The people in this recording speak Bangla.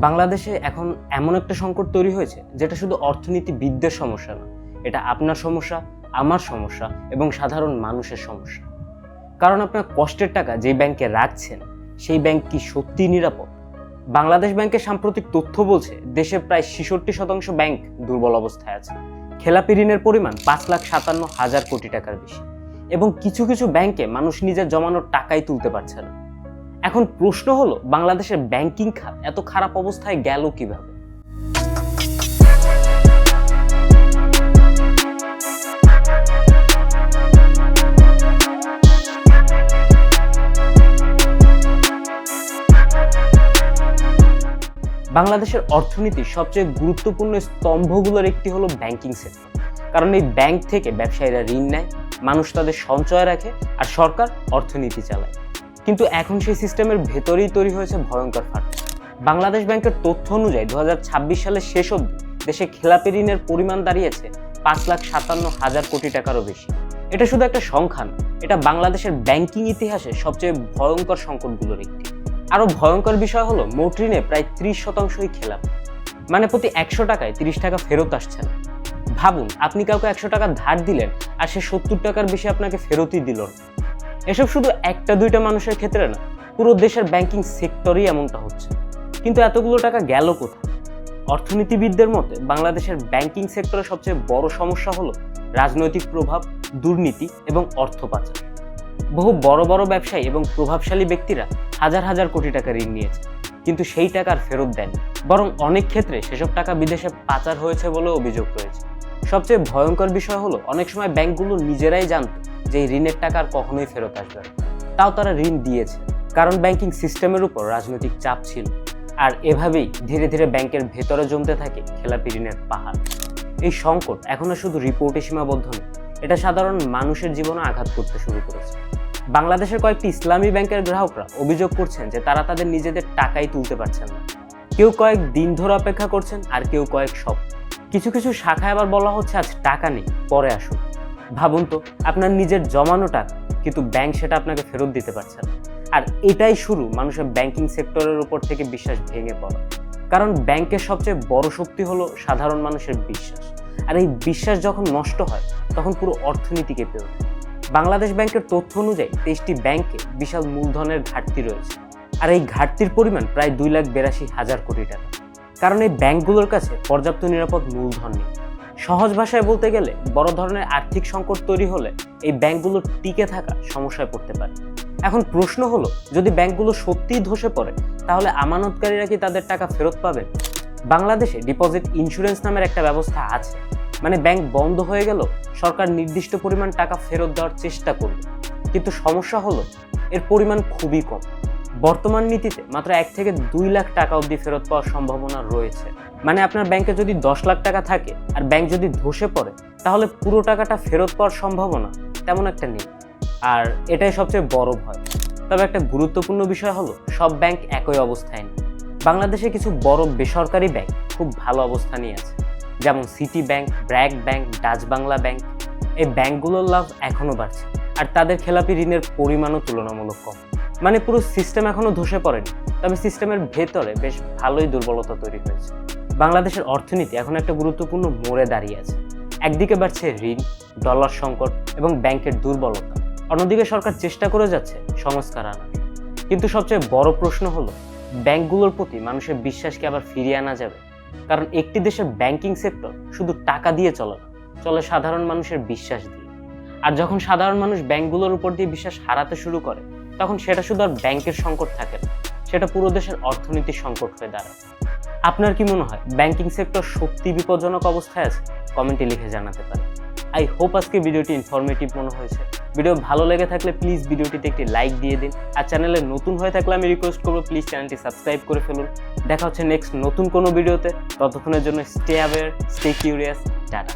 বাংলাদেশে এখন এমন একটা সংকট তৈরি হয়েছে যেটা শুধু অর্থনীতিবিদদের সমস্যা না, এটা আপনার সমস্যা, আমার সমস্যা এবং সাধারণ মানুষের সমস্যা। কারণ আপনার কষ্টের টাকা যেই ব্যাংকে রাখছেন সেই ব্যাংক কি সত্যি নিরাপদ? বাংলাদেশ ব্যাংকের সাম্প্রতিক তথ্য বলছে দেশের প্রায় 66% ব্যাংক দুর্বল অবস্থায় আছে। খেলাপি ঋণের পরিমাণ 5,57,000 কোটি টাকার বেশি এবং কিছু কিছু ব্যাংকে মানুষ নিজের জমানোর টাকাই তুলতে পারছে না। এখন প্রশ্ন হলো, বাংলাদেশের ব্যাংকিং খাত এত খারাপ অবস্থায় গেল কিভাবে? বাংলাদেশের অর্থনীতির সবচেয়ে গুরুত্বপূর্ণ স্তম্ভগুলোর একটি হলো ব্যাংকিং সেক্টর। কারণ এই ব্যাংক থেকে ব্যবসায়ীরা ঋণ নেয়, মানুষ তাদের সঞ্চয় রাখে আর সরকার অর্থনীতি চালায়। কিন্তু এখন সেই সিস্টেমের ভেতরেই তৈরি হয়েছে ভয়ঙ্কর ফাটল। বাংলাদেশ ব্যাংকের তথ্য অনুযায়ী 2026 সালের শেষ অবধি দেশে খেলাপি ঋণের পরিমাণ দাঁড়িয়েছে 5,57,000 কোটি টাকারও বেশি। এটা শুধু একটা সংখ্যা না, এটা বাংলাদেশের ব্যাংকিং ইতিহাসে সবচেয়ে ভয়ঙ্কর সংকটগুলোর একটি। আরো ভয়ঙ্কর বিষয় হলো, মোট ঋণে প্রায় 30%ই খেলাপি, মানে প্রতি 100 টাকায় 30 টাকা ফেরত আসছে না। ভাবুন, আপনি কাউকে 100 টাকা ধার দিলেন আর সে 70 টাকার বেশি আপনাকে ফেরতই দিল না। এসব শুধু একটা দুইটা মানুষের ক্ষেত্রে না, পুরো দেশের ব্যাংকিং সেক্টরেই এমনটা হচ্ছে। কিন্তু এতগুলো টাকা গেল কোথায়? অর্থনীতিবিদদের মতে বাংলাদেশের ব্যাংকিং সেক্টরের সবচেয়ে বড় সমস্যা হলো রাজনৈতিক প্রভাব, দুর্নীতি এবং অর্থ পাচার। বহু বড় বড় ব্যবসায়ী এবং প্রভাবশালী ব্যক্তিরা হাজার হাজার কোটি টাকা ঋণ নিয়েছে, কিন্তু সেই টাকা আর ফেরত দেন, বরং অনেক ক্ষেত্রে সেসব টাকা বিদেশে পাচার হয়েছে বলে অভিযোগ রয়েছে। সবচেয়ে ভয়ঙ্কর বিষয় হলো, অনেক সময় ব্যাংকগুলো নিজেরাই জানত যে এই ঋণের টাকা আর কখনোই ফেরত আসবে না, তাও তারা ঋণ দিয়েছে, কারণ ব্যাংকিং সিস্টেমের উপর রাজনৈতিক চাপ ছিল। আর এভাবেই ধীরে ধীরে ব্যাংকের ভেতরে জমতে থাকে খেলাপি ঋণের পাহাড়। এই সংকট এখনো শুধু রিপোর্টে সীমাবদ্ধ নয়, এটা সাধারণ মানুষের জীবনে আঘাত করতে শুরু করেছে। বাংলাদেশের কয়েকটি ইসলামী ব্যাংকের গ্রাহকরা অভিযোগ করছেন যে তারা তাদের নিজেদের টাকাই তুলতে পারছেন না। কেউ কয়েক দিন ধরে অপেক্ষা করছেন, আর কেউ কয়েক সপ্তাহ। কিছু কিছু শাখায় আবার বলা হচ্ছে আজ টাকা নেই, পরে আসুন। ভাবুন তো, আপনার নিজের জমানো টাকা, কিন্তু ব্যাংক সেটা আপনাকে ফেরত দিতে পারছে না। আর এটাই শুরু মানুষের ব্যাংকিং সেক্টরের উপর থেকে বিশ্বাস ভেঙে পড়া। কারণ ব্যাংকের সবচেয়ে বড় শক্তি হলো সাধারণ মানুষের বিশ্বাস, আর এই বিশ্বাস যখন নষ্ট হয় তখন পুরো অর্থনীতি কেঁপে ওঠে। বাংলাদেশ ব্যাংকের তথ্য অনুযায়ী 23টি ব্যাংকে বিশাল মূলধনের ঘাটতি রয়েছে, আর এই ঘাটতির পরিমাণ প্রায় 2,82,000 কোটি টাকা। কারণ এই ব্যাংকগুলোর কাছে পর্যাপ্ত নিরাপদ মূলধন নেই। সহজ ভাষায় বলতে গেলে, বড় ধরনের আর্থিক সংকট তৈরি হলে এই ব্যাংকগুলো টিকে থাকা সমস্যায় পড়তে পারে। এখন প্রশ্ন হলো, যদি ব্যাংকগুলো সত্যিই ধসে পড়ে, তাহলে আমানতকারীরা কি তাদের টাকা ফেরত পাবেন? বাংলাদেশে ডিপোজিট ইন্স্যুরেন্স নামের একটা ব্যবস্থা আছে, মানে ব্যাংক বন্ধ হয়ে গেল সরকার নির্দিষ্ট পরিমাণ টাকা ফেরত দেওয়ার চেষ্টা করবে। কিন্তু সমস্যা হলো, এর পরিমাণ খুবই কম। বর্তমান নীতিতে মাত্র 1 থেকে 2 লাখ টাকা অবধি ফেরত পাওয়ার সম্ভাবনা রয়েছে। মানে আপনার ব্যাংকে যদি 10 লাখ টাকা থাকে আর ব্যাংক যদি ধসে পড়ে, তাহলে পুরো টাকাটা ফেরত পাওয়ার সম্ভাবনা তেমন একটা নেই। আর এটাই সবচেয়ে বড় ভয়। তবে একটা গুরুত্বপূর্ণ বিষয় হলো, সব ব্যাংক একই অবস্থায় নেই। বাংলাদেশে কিছু বড় বেসরকারি ব্যাংক খুব ভালো অবস্থানেই আছে, যেমন city bank, BRAC bank, Dutch Bangla bank. এই ব্যাংকগুলোর লাভ এখনো বাড়ছে, আর তাদের খেলাপি ঋণের পরিমাণও তুলনামূলক কম। মানে পুরো সিস্টেম এখনো ধসে পড়েনি, তবে সিস্টেমের ভেতরে বেশ ভালোই দুর্বলতা তৈরি হয়েছে। বাংলাদেশের অর্থনীতি এখন একটা গুরুত্বপূর্ণ মোড়ে দাঁড়িয়ে আছে। একদিকে বাড়ছে ঋণ, ডলার সংকট এবং ব্যাংকের দুর্বলতা, অন্যদিকে সরকার চেষ্টা করে যাচ্ছে সংস্কার আনার। কিন্তু সবচেয়ে বড় প্রশ্ন হলো, ব্যাংকগুলোর প্রতি মানুষের বিশ্বাসকে আবার ফিরিয়ে আনা যাবে? কারণ একটি দেশের ব্যাংকিং সেক্টর শুধু টাকা দিয়ে চলে না, চলে সাধারণ মানুষের বিশ্বাস দিয়ে। আর যখন সাধারণ মানুষ ব্যাংকগুলোর উপর দিয়ে বিশ্বাস হারাতে শুরু করে, তখন সেটা শুধু আর ব্যাংকের সংকট থাকে না, সেটা পুরো দেশের অর্থনীতির সংকট হয়ে দাঁড়ায়। আপনার কি মনে হয় ব্যাংকিং সেক্টর সত্যি বিপজ্জনক অবস্থায় আছে? কমেন্টে লিখে জানাতে পারেন। আই হোপ আজকে ভিডিওটি ইনফরমেটিভ মনে হয়েছে। ভিডিও ভালো লেগে থাকলে প্লিজ ভিডিওটিতে একটি লাইক দিয়ে দিন, আর চ্যানেলে নতুন হয়ে থাকলে আমি রিকোয়েস্ট করবো প্লিজ চ্যানেলটি সাবস্ক্রাইব করে ফেলুন। দেখা হচ্ছে নেক্সট নতুন কোনো ভিডিওতে। ততক্ষণের জন্য stay aware, stay curious, tata.